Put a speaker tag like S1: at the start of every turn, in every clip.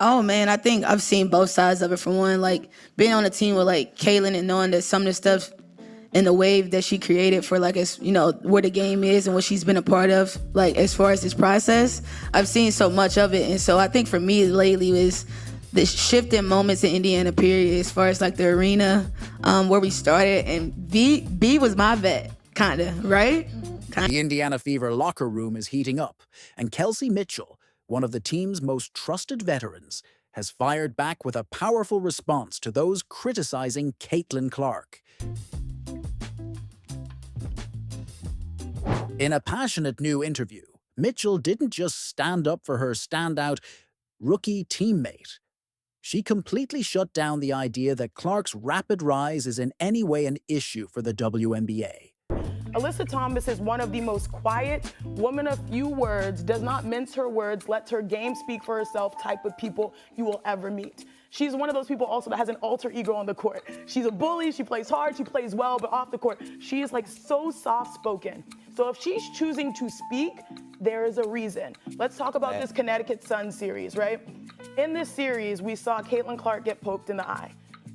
S1: Oh man, I think I've seen both sides of it. For one, like being on a team with like Kaylin and knowing that some of the stuff and the wave that she created for like as you know where the game is and what she's been a part of, like as far as this process, I've seen so much of it. And so I think for me lately is the shift in moments in Indiana period as far as like the arena, where we started, and B was my vet, kinda, right?
S2: The Indiana Fever locker room is heating up, and Kelsey Mitchell, one of the team's most trusted veterans, has fired back with a powerful response to those criticizing Caitlin Clark. In a passionate new interview, Mitchell didn't just stand up for her standout rookie teammate. She completely shut down the idea that Clark's rapid rise is in any way an issue for the WNBA.
S3: Alyssa Thomas is one of the most quiet, woman of few words, does not mince her words, lets her game speak for herself type of people you will ever meet. She's one of those people also that has an alter ego on the court. She's a bully, she plays hard, she plays well, but off the court, she is like so soft-spoken. So if she's choosing to speak, there is a reason. Let's talk about this Connecticut Sun series, right? In this series, we saw Caitlin Clark get poked in the eye.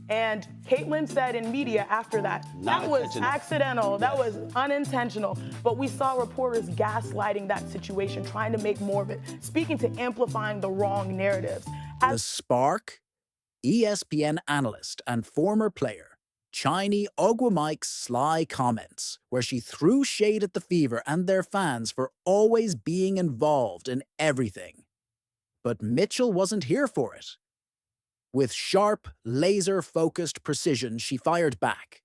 S3: And Caitlin said in media after that, that was accidental, that was unintentional. But we saw reporters gaslighting that situation, trying to make more of it, speaking to amplifying the wrong narratives.
S2: The Spark, ESPN analyst and former player, Chiny Ogwumike's sly comments, where she threw shade at the Fever and their fans for always being involved in everything. But Mitchell wasn't here for it. With sharp, laser-focused precision, she fired back.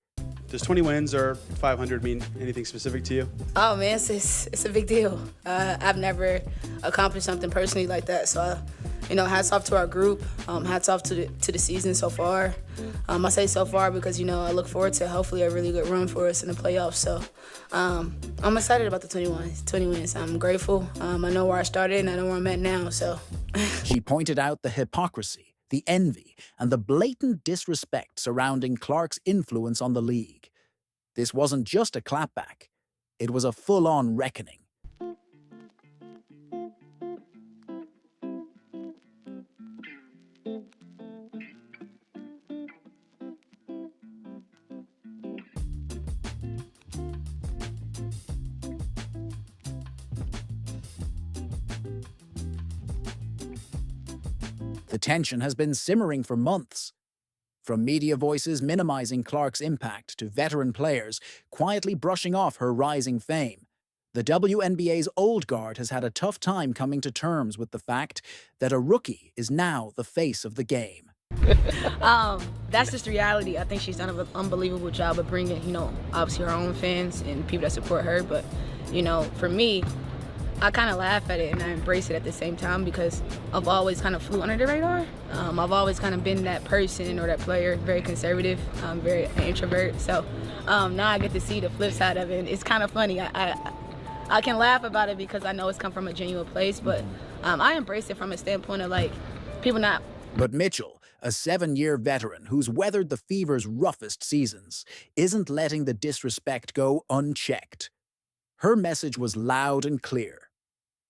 S4: Does 20 wins or 500 mean anything specific to you?
S1: Oh man, it's a big deal. I've never accomplished something personally like that. So, hats off to our group. Hats off to the season so far. I say so far because I look forward to hopefully a really good run for us in the playoffs. So, I'm excited about the 20 wins. I'm grateful. I know where I started and I know where I'm at now. So,
S2: she pointed out the hypocrisy, the envy, and the blatant disrespect surrounding Clark's influence on the league. This wasn't just a clapback. It was a full-on reckoning. The tension has been simmering for months. From media voices minimizing Clark's impact to veteran players quietly brushing off her rising fame, the WNBA's old guard has had a tough time coming to terms with the fact that a rookie is now the face of the game.
S1: That's just reality. I think she's done an unbelievable job of bringing, obviously her own fans and people that support her. But, for me, I kind of laugh at it and I embrace it at the same time because I've always kind of flew under the radar. I've always kind of been that person or that player, very conservative, very introvert. So now I get to see the flip side of it. And it's kind of funny. I can laugh about it because I know it's come from a genuine place, but I embrace it from a standpoint of like people not.
S2: But Mitchell, a 7-year veteran who's weathered the Fever's roughest seasons, isn't letting the disrespect go unchecked. Her message was loud and clear.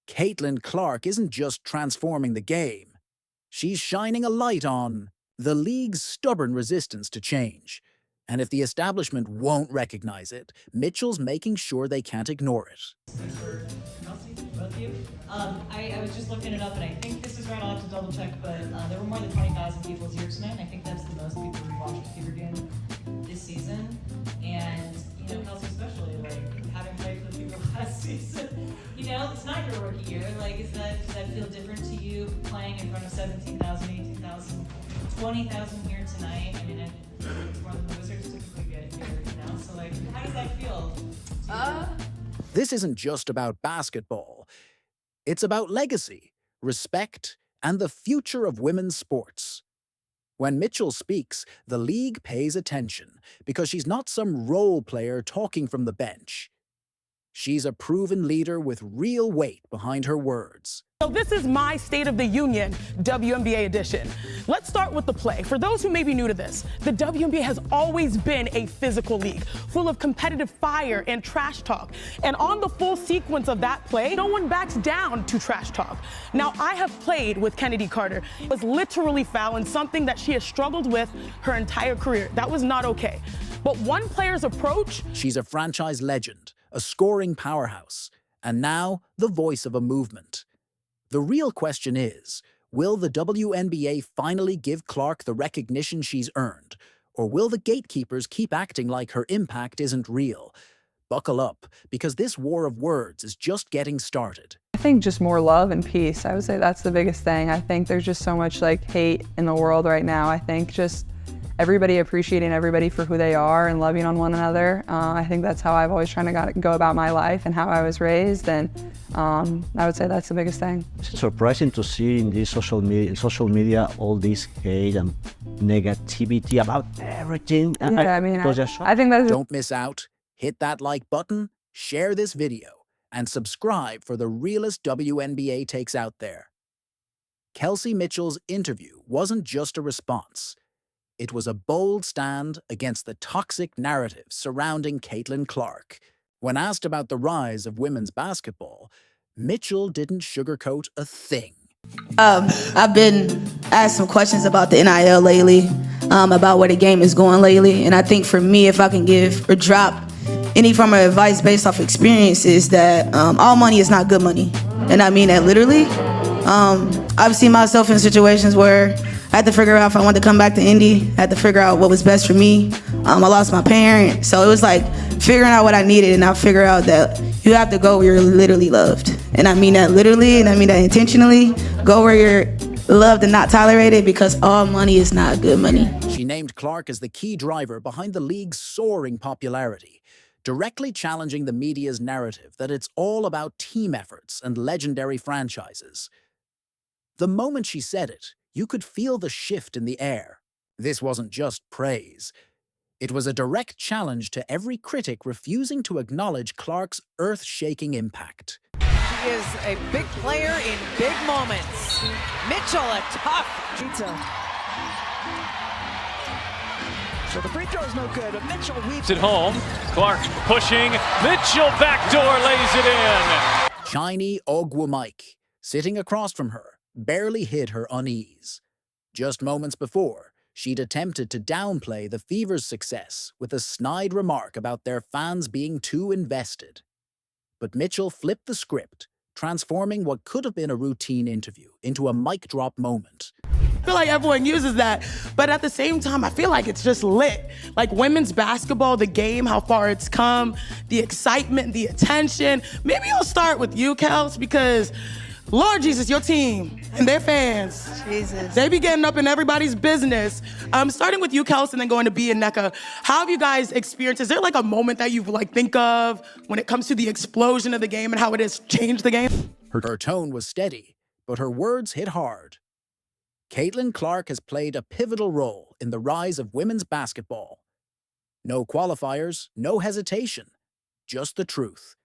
S2: Caitlin Clark isn't just transforming the game. She's shining a light on the league's stubborn resistance to change. And if the establishment won't recognize it, Mitchell's making sure they can't ignore it.
S5: Thanks for Kelsey, both of you. I was just looking it up, and I think this is right. I'll have to double check, but there were more than 20,000 people here tonight. And I think that's the most people who watched the Fever game this season. And Kelsey especially, like having played for the Fever last season, it's not your rookie year. Like, does that feel different to you playing in front of 17,000, 18,000, 20,000 here tonight? I mean, it's more than the Wizards typically get here, So, like, how does that feel?
S2: This isn't just about basketball. It's about legacy, respect, and the future of women's sports. When Mitchell speaks, the league pays attention because she's not some role player talking from the bench. She's a proven leader with real weight behind her words.
S3: So this is my State of the Union WNBA edition. Let's start with the play. For those who may be new to this, the WNBA has always been a physical league, full of competitive fire and trash talk. And on the full sequence of that play, no one backs down to trash talk. Now, I have played with Kennedy Carter. It was literally foul and something that she has struggled with her entire career. That was not okay. But one player's approach...
S2: She's a franchise legend, a scoring powerhouse, and now the voice of a movement. The real question is, will the WNBA finally give Clark the recognition she's earned, or will the gatekeepers keep acting like her impact isn't real? Buckle up, because this war of words is just getting started.
S6: I think just more love and peace. I would say that's the biggest thing. I think there's just so much hate in the world right now. I think just everybody appreciating everybody for who they are and loving on one another. I think that's how I've always tried to go about my life and how I was raised, and I would say that's the biggest thing.
S7: It's surprising to see in this social media all this hate and negativity about everything.
S6: Yeah, I think that's...
S2: Don't miss out. Hit that like button, share this video, and subscribe for the realest WNBA takes out there. Kelsey Mitchell's interview wasn't just a response. It was a bold stand against the toxic narrative surrounding Caitlin Clark. When asked about the rise of women's basketball, Mitchell didn't sugarcoat a thing.
S8: I've been asked some questions about the NIL lately, about where the game is going lately, and I think for me, if I can give or drop any form of advice based off experiences, that all money is not good money, and I mean that literally. I've seen myself in situations where I had to figure out if I wanted to come back to Indy. I had to figure out what was best for me. I lost my parent, so it was like figuring out what I needed, and I figured out that you have to go where you're literally loved. And I mean that literally, and I mean that intentionally. Go where you're loved and not tolerated, because all money is not good money.
S2: She named Clark as the key driver behind the league's soaring popularity, directly challenging the media's narrative that it's all about team efforts and legendary franchises. The moment she said it, you could feel the shift in the air. This wasn't just praise. It was a direct challenge to every critic refusing to acknowledge Clark's earth-shaking impact.
S9: She is a big player in big moments. Mitchell, a tough pizza. So the free throw is no good, but Mitchell weaves
S10: it home. Clark pushing. Mitchell backdoor lays it in.
S2: Shiny Ogwumike, sitting across from her, barely hid her unease. Just moments before, she'd attempted to downplay the Fever's success with a snide remark about their fans being too invested. But Mitchell flipped the script, transforming what could have been a routine interview into a mic drop moment.
S3: I feel like everyone uses that, but at the same time, I feel like it's just lit. Like women's basketball, the game, how far it's come, the excitement, the attention. Maybe I'll start with you, Kels, because Lord Jesus, your team and their fans,
S8: Jesus,
S3: they be getting up in everybody's business. Starting with you, Kels, and then going to B and NECA. How have you guys experienced? Is there like a moment that you think of when it comes to the explosion of the game and how it has changed the game?
S2: Her tone was steady, but her words hit hard. Caitlin Clark has played a pivotal role in the rise of women's basketball. No qualifiers, no hesitation, just the truth.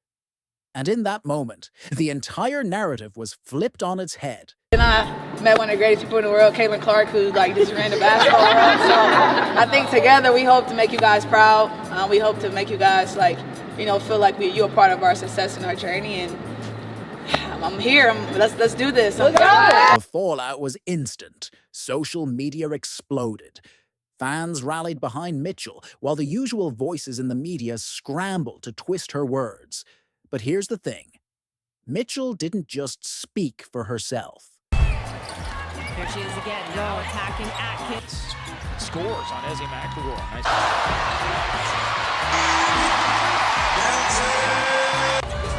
S2: And in that moment, the entire narrative was flipped on its head.
S1: And I met one of the greatest people in the world, Caitlin Clark, who just ran the basketball world. So I think together we hope to make you guys proud. We hope to make you guys feel like you're a part of our success and our journey. And I'm here. Let's do this.
S2: The fallout was instant. Social media exploded. Fans rallied behind Mitchell, while the usual voices in the media scrambled to twist her words. But here's the thing. Mitchell didn't just speak for herself.
S9: Here she is again. No attacking Atkins.
S10: Scores on Ezzy McElroy. Nice.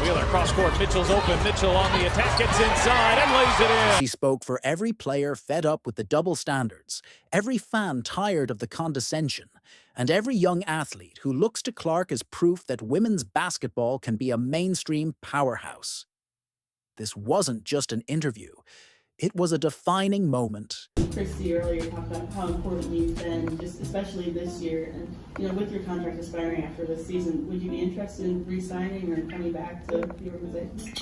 S10: Wheeler cross court. Mitchell's open. Mitchell on the attack. Gets inside and lays it in.
S2: She spoke for every player fed up with the double standards, every fan tired of the condescension, and every young athlete who looks to Clark as proof that women's basketball can be a mainstream powerhouse. This wasn't just an interview. It was a defining moment.
S11: Christy earlier talked about how important you've been, just especially this year, and with your contract expiring after this season, would you be interested in re-signing or coming back to the organization?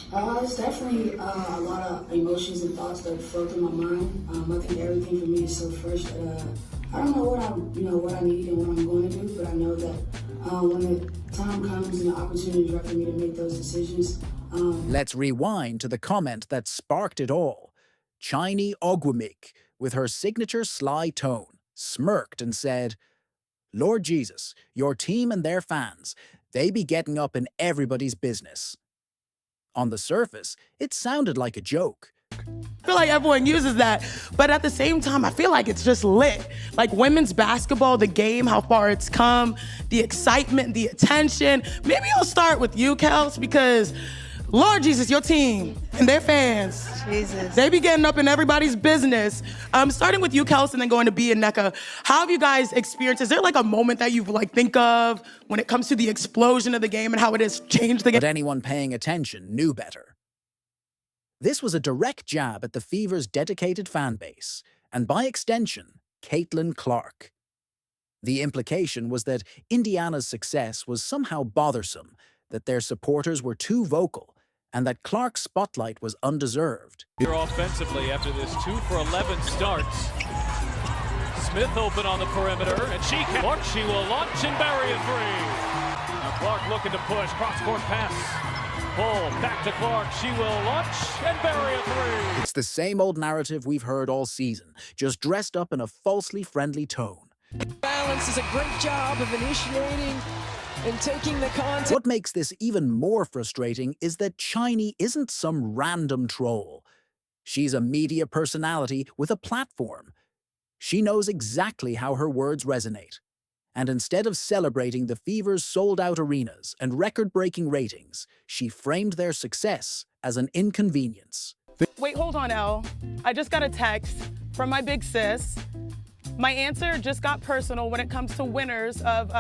S8: It's definitely a lot of emotions and thoughts that flow through my mind. I think everything for me is so fresh that I don't know what I need and what I'm going to do, but I know that when the time comes and the opportunity is right for me to make those decisions.
S2: Let's rewind to the comment that sparked it all. Chiny Ogwumik, with her signature sly tone, smirked and said, "Lord Jesus, your team and their fans, they be getting up in everybody's business." On the surface, it sounded like a joke.
S3: I feel like everyone uses that, but at the same time, I feel like it's just lit. Like women's basketball, the game, how far it's come, the excitement, the attention. Maybe I'll start with you, Kels, because Lord Jesus, your team and their fans,
S12: Jesus,
S3: they be getting up in everybody's business. Starting with you, Kels, and then going to B and NECA. How have you guys experienced? Is there like a moment that you think of when it comes to the explosion of the game and how it has changed the game?
S2: But anyone paying attention knew better. This was a direct jab at the Fever's dedicated fan base, and by extension, Caitlin Clark. The implication was that Indiana's success was somehow bothersome, that their supporters were too vocal, and that Clark's spotlight was undeserved.
S10: Here offensively after this 2 for 11 starts. Smith open on the perimeter, and she will launch and bury a three. Now Clark looking to push, cross-court pass. Pull, back to Clark, she will launch and bury a three.
S2: It's the same old narrative we've heard all season, just dressed up in a falsely friendly tone.
S13: Balance does a great job of initiating and taking the contact.
S2: What makes this even more frustrating is that Chiny isn't some random troll. She's a media personality with a platform. She knows exactly how her words resonate. And instead of celebrating the Fever's sold-out arenas and record-breaking ratings, she framed their success as an inconvenience.
S3: Wait, hold on, Elle. I just got a text from my big sis. My answer just got personal when it comes to winners of,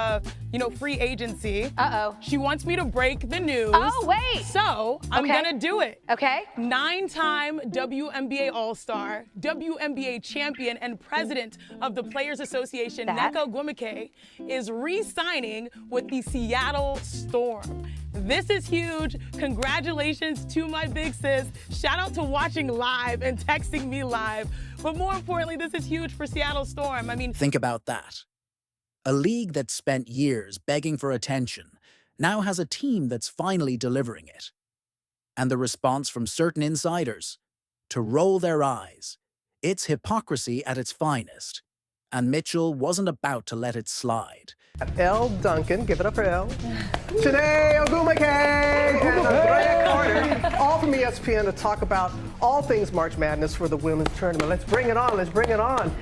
S3: free agency.
S12: Uh-oh.
S3: She wants me to break the news.
S12: Oh, wait.
S3: So I'm gonna do it.
S12: Okay.
S3: 9-time WNBA All-Star, WNBA champion, and president of the Players Association, Nneka Ogwumike, is re-signing with the Seattle Storm. This is huge. Congratulations to my big sis. Shout out to watching live and texting me live. But more importantly, this is huge for Seattle Storm.
S2: Think about that. A league that spent years begging for attention now has a team that's finally delivering it. And the response from certain insiders? To roll their eyes. It's hypocrisy at its finest. And Mitchell wasn't about to let it slide.
S14: Elle Duncan, give it up for Elle. Janae Ogwumike and Andrea Carter, all from ESPN to talk about all things March Madness for the women's tournament. Let's bring it on, let's bring it on.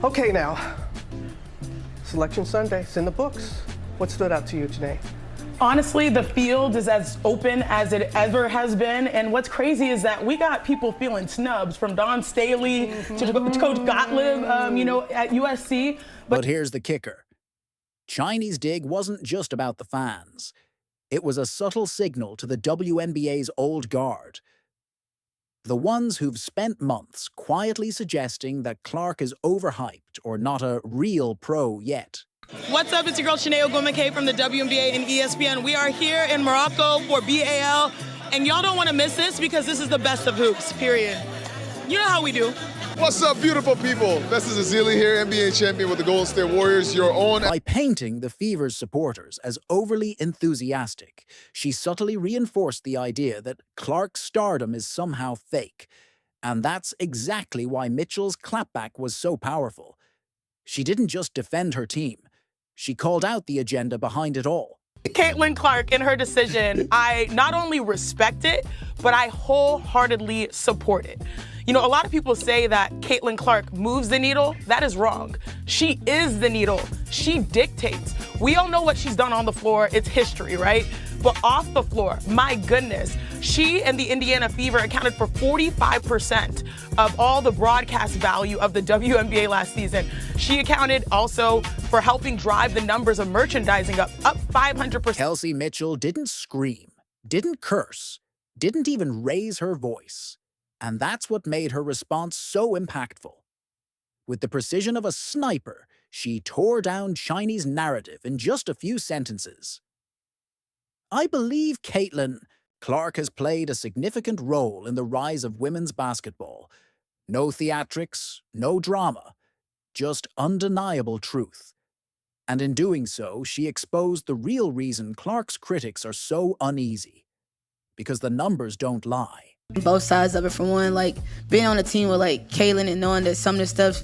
S14: Okay now, Selection Sunday, it's in the books. What stood out to you, Janae?
S3: Honestly, the field is as open as it ever has been. And what's crazy is that we got people feeling snubs from Dawn Staley to Coach Gottlieb, at USC.
S2: But here's the kicker. Chiny's dig wasn't just about the fans. It was a subtle signal to the WNBA's old guard. The ones who've spent months quietly suggesting that Clark is overhyped or not a real pro yet.
S3: What's up? It's your girl Sinead Ogwumike from the WNBA and ESPN. We are here in Morocco for BAL, and y'all don't want to miss this because this is the best of hoops, period. You know how we do.
S15: What's up, beautiful people? This is Azili here, NBA champion with the Golden State Warriors. Your own.
S2: By painting the Fever's supporters as overly enthusiastic, she subtly reinforced the idea that Clark's stardom is somehow fake. And that's exactly why Mitchell's clapback was so powerful. She didn't just defend her team. She called out the agenda behind it all.
S3: Caitlin Clark, in her decision, I not only respect it, but I wholeheartedly support it. A lot of people say that Caitlin Clark moves the needle. That is wrong. She is the needle. She dictates. We all know what she's done on the floor. It's history, right? But off the floor, my goodness, she and the Indiana Fever accounted for 45% of all the broadcast value of the WNBA last season. She accounted also for helping drive the numbers of merchandising up 500%.
S2: Kelsey Mitchell didn't scream, didn't curse, didn't even raise her voice. And that's what made her response so impactful. With the precision of a sniper, she tore down Chinese narrative in just a few sentences. I believe Clark has played a significant role in the rise of women's basketball. No theatrics, no drama, just undeniable truth. And in doing so, she exposed the real reason Clark's critics are so uneasy. Because the numbers don't lie.
S8: Both sides of it. For one, like being on a team with like Kaylin and knowing that some of the stuff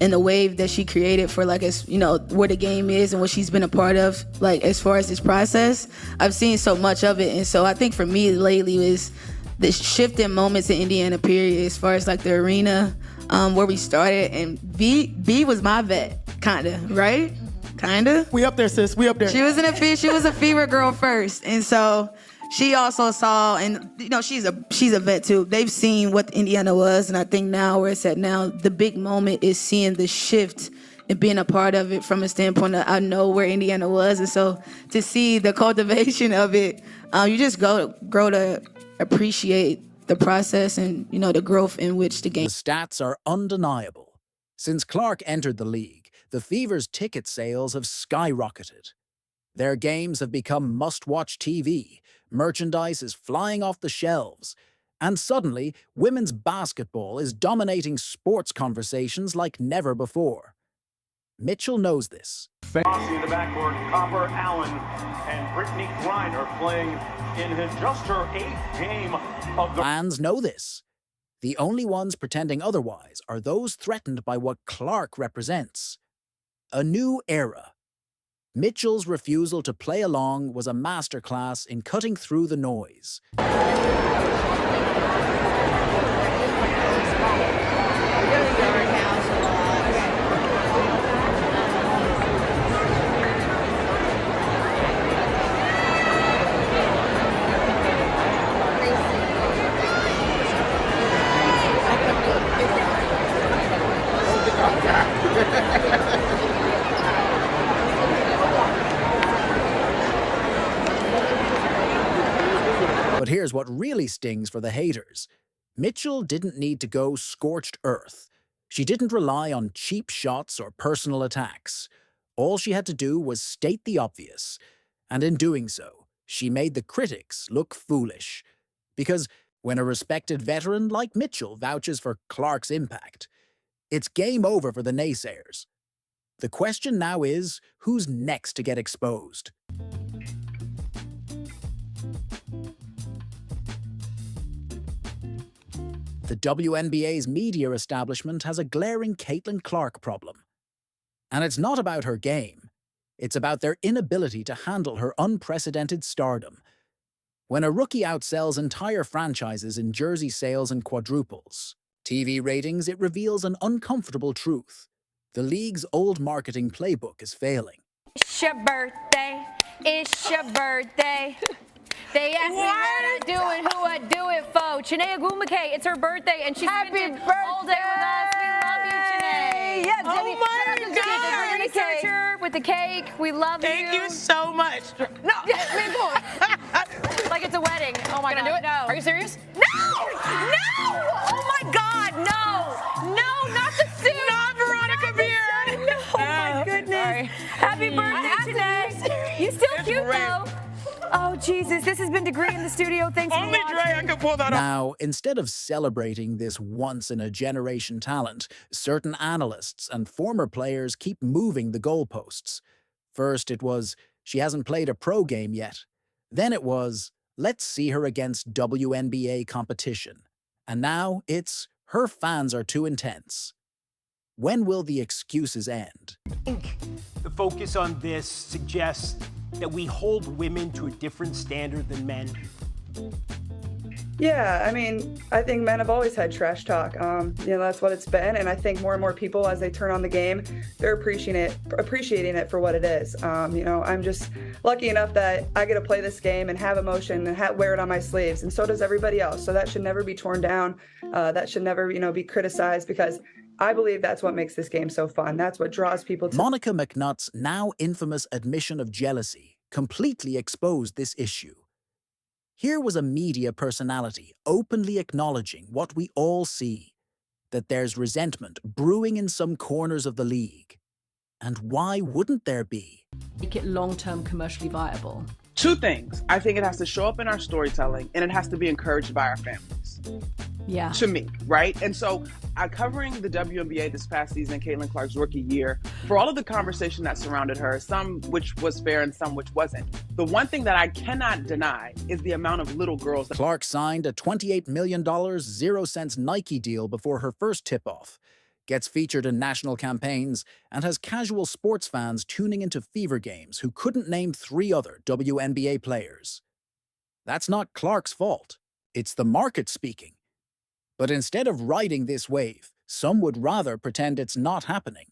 S8: in the wave that she created for like, as you know, where the game is and what she's been a part of, like as far as this process, I've seen so much of it. And so I think for me lately is the shift in moments in Indiana period, as far as like the arena, where we started, and B was my vet, kinda, right? Kinda.
S3: We up there, sis. We up there.
S8: She was a fever girl first, and so she also saw, and you know, she's a vet too. They've seen what Indiana was, and I think now where it's at now, the big moment is seeing the shift and being a part of it from a standpoint of I know where Indiana was, and so to see the cultivation of it, you just grow to appreciate the process and, you know, the growth in which the game.
S2: The stats are undeniable. Since Clark entered the league, the Fever's ticket sales have skyrocketed. Their games have become must-watch TV, merchandise is flying off the shelves, and suddenly, women's basketball is dominating sports conversations like never before. Mitchell knows this.
S12: In the backcourt, Copper Allen and Brittany Griner playing in just her 8th game of the...
S2: Fans know this. The only ones pretending otherwise are those threatened by what Clark represents. A new era. Mitchell's refusal to play along was a masterclass in cutting through the noise. But here's what really stings for the haters. Mitchell didn't need to go scorched earth. She didn't rely on cheap shots or personal attacks. All she had to do was state the obvious. And in doing so, she made the critics look foolish. Because when a respected veteran like Mitchell vouches for Clark's impact, it's game over for the naysayers. The question now is, who's next to get exposed? The WNBA's media establishment has a glaring Caitlin Clark problem. And it's not about her game. It's about their inability to handle her unprecedented stardom. When a rookie outsells entire franchises in jersey sales and quadruples, TV ratings, it reveals an uncomfortable truth. The league's old marketing playbook is failing.
S16: It's your birthday. It's your birthday. They asked me what I do and who I do it for. Chiney Agumake, it's her birthday, and she's spent it all day with us. We love you, Chiney.
S3: Yeah, oh my God.
S16: The researcher with the cake. We love you.
S3: Thank you so much.
S16: No, like it's a wedding. Oh my God.
S9: Do it?
S16: No.
S9: Are you serious?
S16: No! No! Oh my God, no! No, not the suit!
S3: Not Veronica Beard!
S16: No, oh my goodness. Sorry. Happy birthday, Chiney. You still cute, though. Oh, Jesus, this has been Degree in the studio. Thanks for watching.
S3: Only Dre can pull that off.
S2: Now, instead of celebrating this once-in-a-generation talent, certain analysts and former players keep moving the goalposts. First, it was, she hasn't played a pro game yet. Then it was, let's see her against WNBA competition. And now it's, her fans are too intense. When will the excuses end?
S17: I think the focus on this suggests that we hold women to a different standard than men.
S6: Yeah, I mean, I think men have always had trash talk. That's what it's been, and I think more and more people, as they turn on the game, they're appreciating it for what it is. I'm just lucky enough that I get to play this game and have emotion and wear it on my sleeves, and so does everybody else. So that should never be torn down. That should never, be criticized, because I believe that's what makes this game so fun. That's what draws people to.
S2: Monica McNutt's now infamous admission of jealousy completely exposed this issue. Here was a media personality openly acknowledging what we all see, that there's resentment brewing in some corners of the league. And why wouldn't there be?
S18: Make it long-term commercially viable.
S19: Two things. I think it has to show up in our storytelling, and it has to be encouraged by our families.
S18: Yeah.
S19: To me, right? And so, covering the WNBA this past season, Caitlin Clark's rookie year, for all of the conversation that surrounded her, some which was fair and some which wasn't, the one thing that I cannot deny is the amount of little girls.
S2: Clark signed a $28 million, 0-cents Nike deal before her first tip-off, gets featured in national campaigns, and has casual sports fans tuning into Fever games who couldn't name 3 other WNBA players. That's not Clark's fault. It's the market speaking. But instead of riding this wave, some would rather pretend it's not happening.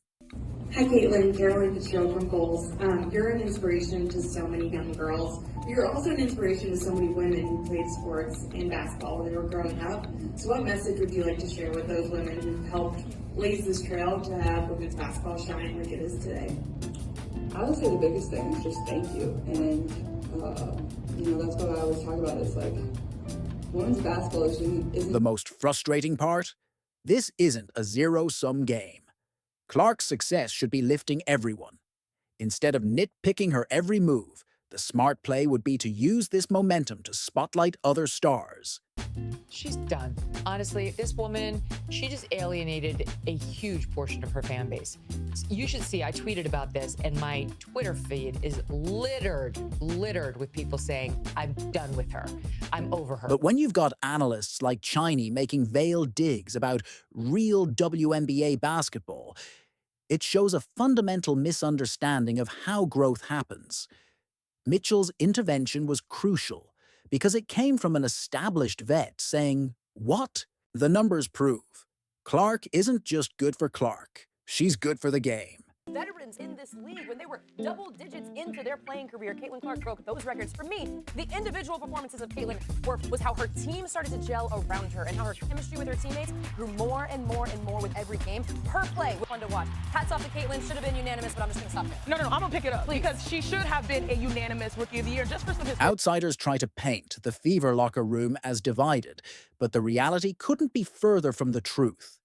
S20: Hi, Caitlin. Caroline Fitzgerald from Goals. You're an inspiration to so many young girls. You're also an inspiration to so many women who played sports and basketball when they were growing up. So what message would you like to share with those women who helped blaze this trail to have women's basketball shine like it is today?
S6: I would say the biggest thing is just thank you. And, that's what I always talk about is like, women's basketball isn't...
S2: The most frustrating part? This isn't a zero-sum game. Clark's success should be lifting everyone. Instead of nitpicking her every move, the smart play would be to use this momentum to spotlight other stars.
S21: She's done. Honestly, this woman, she just alienated a huge portion of her fan base. You should see, I tweeted about this, and my Twitter feed is littered with people saying, I'm done with her. I'm over her.
S2: But when you've got analysts like Chiney making veiled digs about real WNBA basketball, it shows a fundamental misunderstanding of how growth happens. Mitchell's intervention was crucial because it came from an established vet saying, "What?" The numbers prove. Clark isn't just good for Clark. She's good for the game.
S22: Veterans in this league, when they were double digits into their playing career, Caitlin Clark broke those records. For me, the individual performances of Caitlin was how her team started to gel around her and how her chemistry with her teammates grew more and more and more with every game. Her play was fun to watch. Hats off to Caitlin. Should have been unanimous, but I'm just going to stop there.
S3: No, I'm going to pick it up. Please. Because she should have been a unanimous Rookie of the Year just for some history.
S2: Outsiders try to paint the Fever locker room as divided, but the reality couldn't be further from the truth.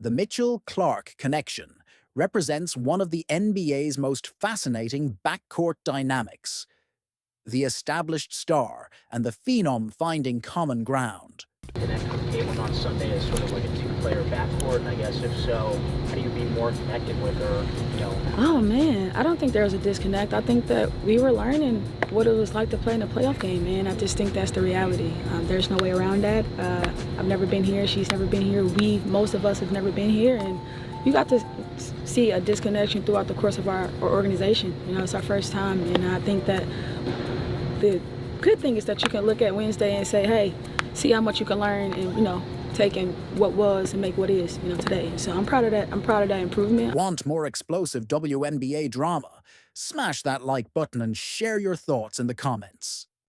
S2: The Mitchell-Clark connection represents one of the NBA's most fascinating backcourt dynamics. The established star and the phenom finding common ground.
S23: Connect with Caitlin on Sunday as sort of like a two-player backcourt, and I guess if so, how do you be more connected with her,
S1: Oh man, I don't think there was a disconnect. I think that we were learning what it was like to play in a playoff game, man. I just think that's the reality. There's no way around that. I've never been here, she's never been here, most of us have never been here, and you got to see a disconnection throughout the course of our organization. It's our first time, and I think that the good thing is that you can look at Wednesday and say, hey, see how much you can learn and, taking what was and make what is, today. So I'm proud of that. I'm proud of that improvement.
S2: Want more explosive WNBA drama? Smash that like button and share your thoughts in the comments.